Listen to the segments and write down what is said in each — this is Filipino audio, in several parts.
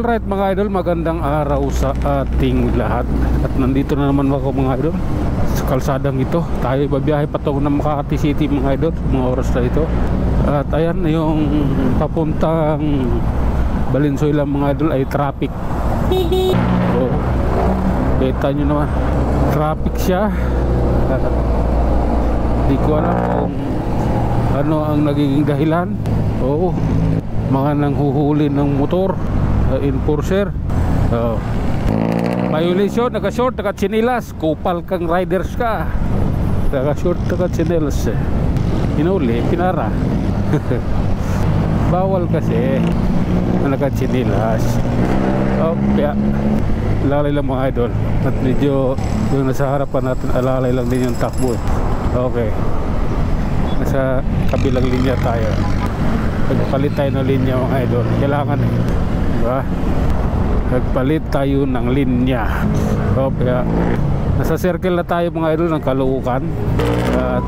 Alright mga idol, magandang araw sa ating lahat. At nandito na naman ako mga idol sa kalsadang ito. Tayo babiyahe patungo ng Makati City mga idol, mga oras na ito. At ayan, yung papuntang Valenzuela mga idol ay traffic. So, kita nyo naman, traffic siya. Di ko alam kung ano ang nagiging dahilan. Oo, mga nanghuhuli ng motor, enforcer. Violation, naka-short, naka-chinilas. Kupal kang riders ka. Naka-short, naka-chinilas. Hinuli, pinara. Bawal kasi naka-chinilas. Kaya alalay lang mga idol. At medyo yung nasa harapan natin, alalay lang din yung takbo. Okay, nasa kabilang linya tayo. Nagpalit tayo ng linya mga idol. Kailangan diba? Nagpalit tayo ng linya. Kaya nasa circle na tayo mga idol ng Caloocan. At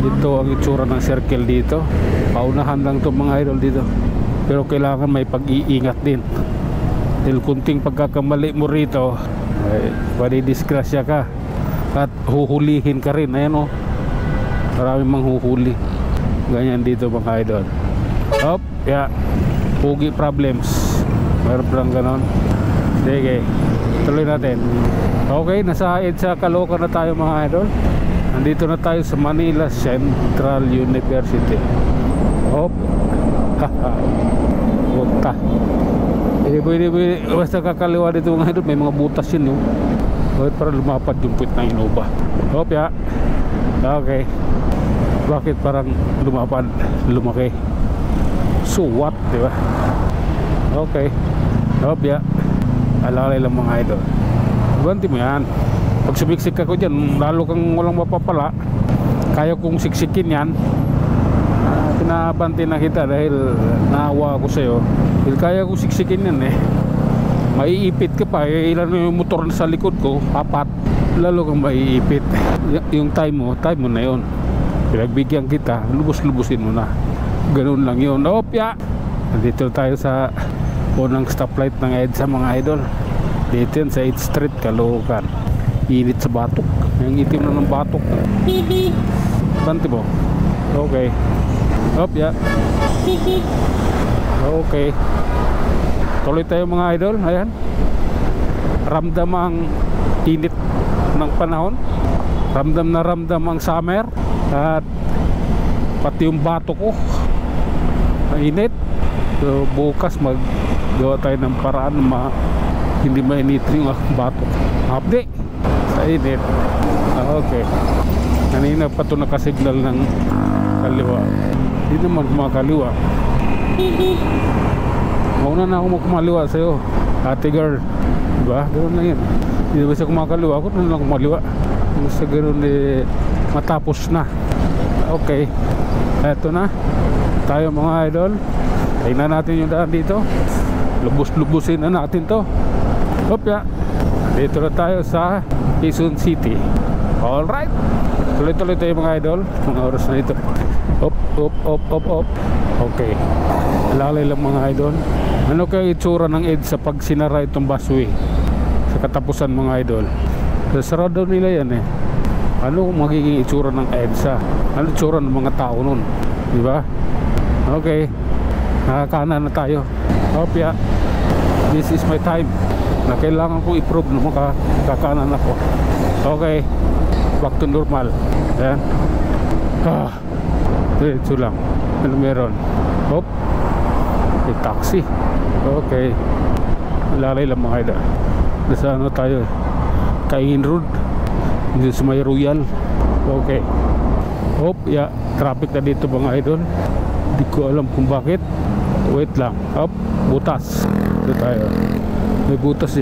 ito ang itsura ng circle dito. Paunahan lang to mga idol dito. Pero kailangan may pag-iingat din. Dahil kunting pagkakamali mo rito ay madidisgrasya ka. At huhulihin ka rin. Ayan o, maraming manghuhuli. Ganyan dito mga idol. Pugi problems. Meron lang ganon. Sige, tuloy natin. Okay, nasa EDSA Caloocan na tayo mga idol. Nandito na tayo sa Manila Central University. Buta. Pwede, basta kakaliwa dito mga idol. May mga butas yun, no? Para lumapad yung puwit ng Innova. Okay. Bakit parang lumapad, lumaki? So what, diba? Okay. Alalay lang mga idol. Banti mo yan. Pag sumiksik ako dyan, lalo kang walang mapapala. Kaya kong siksikin yan. Pinabanti na kita dahil naawa ako sa'yo. Dahil kaya kong siksikin yan maiipit ka pa. Ilan yung motor sa likod ko, 4. Lalo kang maiipit. Yung time mo na yun. Pinagbigyan kita, lubos-lubusin mo na. Ganun lang yun. Nandito tayo sa unang stoplight ng EDSA mga idol. Dito yan sa 8th Street, Caloocan. Init sa batok. Yung itim na ng batok. Banti mo. Okay. Okay. Tuloy tayo mga idol. Ayan. Ramdam ang init ng panahon. Ramdam na ramdam ang summer. At pati yung batok ko mainit. So bukas maggawa tayo ng paraan na hindi mainit yung batok. Update sa init. Okay. Kanina pa ito nakasignal ng kaliwa. Hindi naman kumakaliwa. Mauna na ako kumaliwa sa'yo, ate girl. Diba? Ganoon lang yun. Hindi ba siya kumakaliwa? Ako na lang kumaliwa. Sa ganoon matapos na. Okay. Eto na. Tayo mga idol. Tingnan natin yung daan dito. Lubos-lubusin na natin to. Dito na tayo sa Quezon City. Alright. Tuloy-tuloy tayo mga idol. Mga oras na ito. Op. Okay. Lalay lang mga idol. Ano kaya itsura ng EDSA pag sinara itong busway sa katapusan mga idol? Sarado nila yan Ano magiging itsura ng EDSA? Ano itsura ng mga tao nun? Diba? Okay. Nakakanan na tayo. This is my time na kailangan ko i-prove na makakanan ako. Okay. Back to normal. Ayan. Diretso lang. Ano meron? May taxi. Okay. Lalay lang mga idol. Nasa ano tayo? Kaingin Road. Dito sa may Royal. Okay. Traffic na dito mga idol. Hindi ko alam kung bakit. Wait lang. Butas. Dito tayo. May butas